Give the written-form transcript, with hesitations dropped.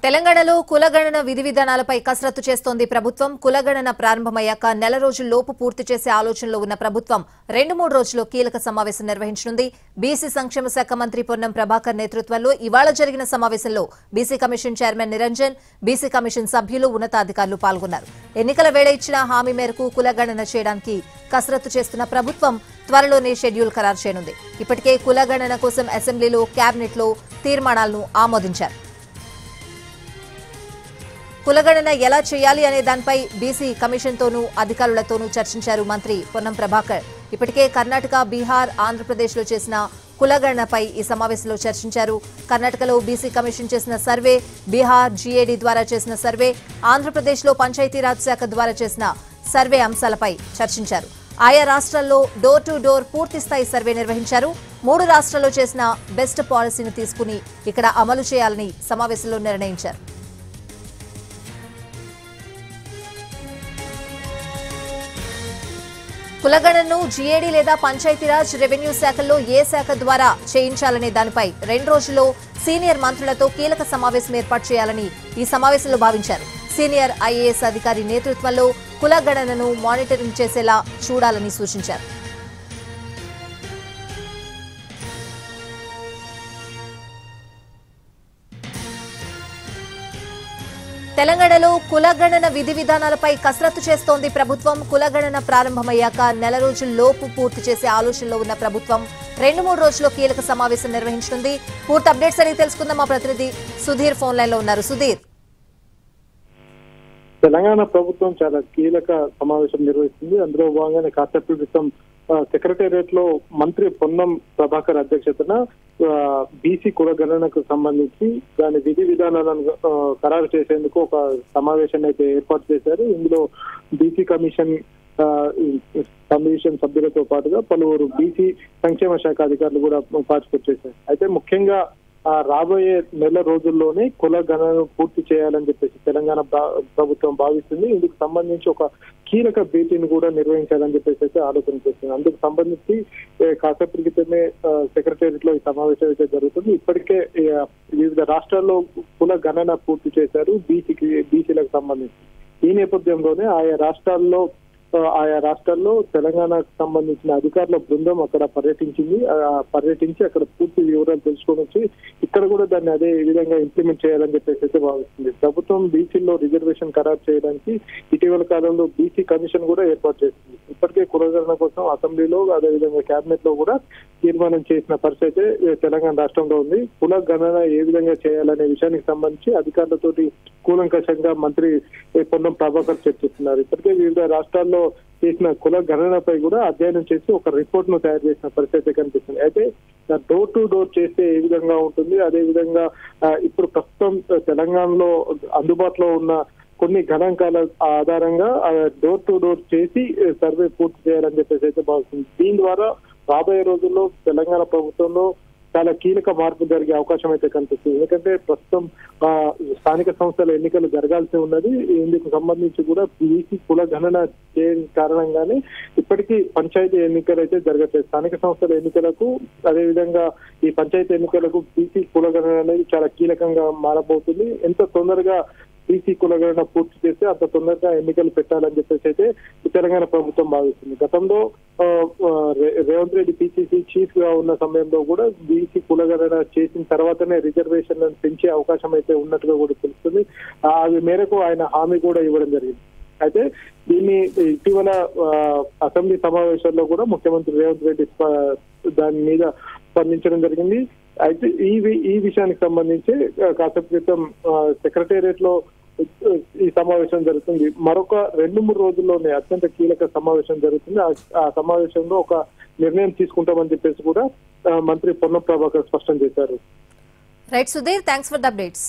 తెలంగాణలో కులగణన విధి విధానాలపై కసరత్తు చేస్తోంది ప్రభుత్వం. కులగణన ప్రారంభమయ్యాక నెల రోజుల్లోపు పూర్తి చేసే ఆలోచనలో ఉన్న ప్రభుత్వం 2-3 రోజుల్లో కీలక సమావేశం నిర్వహించనుంది. బీసీ సంక్షేమ శాఖ మంత్రి పొన్నం ప్రభాకర్ నేతృత్వంలో ఇవాళ జరిగిన సమావేశంలో BC commission chairman Niranjan, BC commission సభ్యులు, ఉన్నతాధికారులు పాల్గొన్నారు. ఎన్నికల వేళ ఇచ్చిన హామీ మేరకు కులగణన చేయడానికి కసరత్తు చేస్తున్న ప్రభుత్వం త్వరలోనే షెడ్యూల్ ఖరారు చేయనుంది. ఇప్పటికే కులగణన కోసం అసెంబ్లీలో, కేబినెట్లో తీర్మానాలను ఆమోదించారు. కులగణన ఎలా చేయాలి అనే దానిపై బీసీ కమిషన్తోనూ అధికారులతోనూ చర్చించారు మంత్రి పొన్నం ప్రభాకర్. ఇప్పటికే కర్ణాటక, బీహార్, ఆంధ్రప్రదేశ్లో చేసిన కులగణనపై ఈ సమావేశంలో చర్చించారు. కర్ణాటకలో బీసీ కమిషన్ చేసిన సర్వే, బీహార్ జీఏడీ ద్వారా చేసిన సర్వే, ఆంధ్రప్రదేశ్లో పంచాయతీరాజ్ శాఖ ద్వారా చేసిన సర్వే అంశాలపై చర్చించారు. ఆయా రాష్ట్రాల్లో డోర్ టు డోర్ పూర్తిస్థాయి సర్వే నిర్వహించారు. 3 రాష్ట్రాల్లో చేసిన బెస్ట్ పాలసీని తీసుకుని ఇక్కడ అమలు చేయాలని సమావేశంలో నిర్ణయించారు. కులగణనను జీఏడీ లేదా పంచాయతీరాజ్, రెవెన్యూ శాఖల్లో ఏ శాఖ ద్వారా చేయించాలనే దానిపై 2 రోజుల్లో సీనియర్ మంత్రులతో కీలక సమావేశం ఏర్పాటు చేయాలని ఈ సమావేశంలో భావించారు. సీనియర్ ఐఏఎస్ అధికారి నేతృత్వంలో కులగణనను మానిటరింగ్ చేసేలా చూడాలని సూచించారు. తెలంగాణలో కులగణన విధి విధానాలపై కసరత్తు చేస్తోంది ప్రభుత్వం. కులగణన ప్రారంభమయ్యాక నెల రోజుల్లోపు పూర్తి చేసే ఆలోచనలో ఉన్న ప్రభుత్వం 2-3 రోజుల్లో కీలక సమావేశం నిర్వహించనుంది. పూర్తి అప్డేట్స్ అని తెలుసుకుందాం. మా ప్రతినిధి సుధీర్ ఫోన్ లైన్ లో ఉన్నారు. సుధీర్, తెలంగాణ ప్రభుత్వం చాలా కీలక సమావేశం నిర్వహిస్తుంది. అందులో భాగంగానే కాసేపు క్రితం సెక్రటేరియట్ లో మంత్రి పొన్నం ప్రభాకర్ అధ్యక్షతన బీసీ కులగణనకు సంబంధించి దాని విధి విధానాలను ఖరారు చేసేందుకు ఒక సమావేశాన్ని అయితే ఏర్పాటు చేశారు. ఇందులో బీసీ కమిషన్ సభ్యులతో పాటుగా పలువురు బీసీ సంక్షేమ శాఖ అధికారులు కూడా పార్టిసిపేట్ చేశారు. అయితే ముఖ్యంగా రాబోయే నెల రోజుల్లోనే కుల గణనను పూర్తి చేయాలని చెప్పేసి తెలంగాణ ప్రభుత్వం భావిస్తుంది. ఇందుకు సంబంధించి ఒక కీలక భేటీని కూడా నిర్వహించాలని చెప్పేసి అయితే ఆలోచన చేస్తుంది. అందుకు సంబంధించి కాసేపు క్రితమే సెక్రటేరియట్ లో ఈ సమావేశం అయితే జరుగుతుంది. ఇప్పటికే వివిధ రాష్ట్రాల్లో కుల గణన పూర్తి చేశారు బీసీలకు సంబంధించి. ఈ నేపథ్యంలోనే ఆయా రాష్ట్రాల్లో తెలంగాణకు సంబంధించిన అధికారుల బృందం అక్కడ పర్యటించి అక్కడ పూర్తి వివరాలు తెలుసుకొని వచ్చి ఇక్కడ కూడా దాన్ని అదే విధంగా ఇంప్లిమెంట్ చేయాలని చెప్పేసి అయితే భావిస్తుంది. ప్రభుత్వం బీసీల్లో రిజర్వేషన్ ఖరారు చేయడానికి ఇటీవల కాలంలో బీసీ కమిషన్ కూడా ఏర్పాటు చేసింది. ఇప్పటికే కులగణన కోసం అసెంబ్లీలో అదేవిధంగా కేబినెట్ లో కూడా తీర్మానం చేసిన పరిస్థితి తెలంగాణ రాష్ట్రంలో ఉంది. కుల గణన ఏ విధంగా చేయాలనే విషయానికి సంబంధించి అధికారులతోటి కూలంకషంగా మంత్రి పొన్నం ప్రభాకర్ చర్చిస్తున్నారు. ఇప్పటికే వివిధ రాష్ట్రాల్లో చేసిన కుల గణనపై కూడా అధ్యయనం చేసి ఒక రిపోర్ట్ ను తయారు చేసిన పరిస్థితి కనిపిస్తుంది. అయితే డోర్ టు డోర్ చేస్తే ఏ విధంగా ఉంటుంది, అదే విధంగా ఇప్పుడు ప్రస్తుతం తెలంగాణలో అందుబాటులో ఉన్న కొన్ని గణాంకాల ఆధారంగా డోర్ టు డోర్ చేసి సర్వే పూర్తి చేయాలని చెప్పేసి అయితే భావిస్తుంది. దీని ద్వారా రాబోయే రోజుల్లో తెలంగాణ ప్రభుత్వంలో చాలా కీలక మార్పు జరిగే అవకాశం అయితే కనిపిస్తుంది. ఎందుకంటే ప్రస్తుతం స్థానిక సంస్థల ఎన్నికలు జరగాల్సి ఉన్నది. ఇందుకు సంబంధించి కూడా బీసీ కుల గణన చేయని కారణంగానే ఇప్పటికీ పంచాయతీ ఎన్నికలు అయితే జరగట్లేదు. స్థానిక సంస్థల ఎన్నికలకు అదేవిధంగా ఈ పంచాయతీ ఎన్నికలకు బీసీ కుల గణన అనేది చాలా కీలకంగా మారబోతుంది. ఎంత తొందరగా బీసీ కులగణన పూర్తి చేస్తే అంత తొందరగా ఎన్నికలు పెట్టాలని చెప్పేసి అయితే తెలంగాణ ప్రభుత్వం భావిస్తుంది. గతంలో రేవంత్ రెడ్డి పిసిసి చీఫ్ గా ఉన్న సమయంలో కూడా బీసీ కులగణన చేసిన తర్వాతనే రిజర్వేషన్లను పెంచే అవకాశం అయితే ఉన్నట్టుగా కూడా తెలుస్తుంది. అది మేరకు ఆయన హామీ కూడా ఇవ్వడం జరిగింది. అయితే దీన్ని ఇటీవల అసెంబ్లీ సమావేశాల్లో కూడా ముఖ్యమంత్రి రేవంత్ రెడ్డి దాని మీద స్పందించడం జరిగింది. అయితే ఈ విషయానికి సంబంధించి కాసేపు క్రితం సెక్రటేరియట్ లో ఈ సమావేశం జరుగుతుంది. మరొక 2-3 రోజుల్లోనే అత్యంత కీలక సమావేశం జరుగుతుంది. ఆ సమావేశంలో ఒక నిర్ణయం తీసుకుంటామని చెప్పేసి కూడా మంత్రి పొన్నం ప్రభాకర్ స్పష్టం చేశారు. Right Sudheer, thanks for the updates.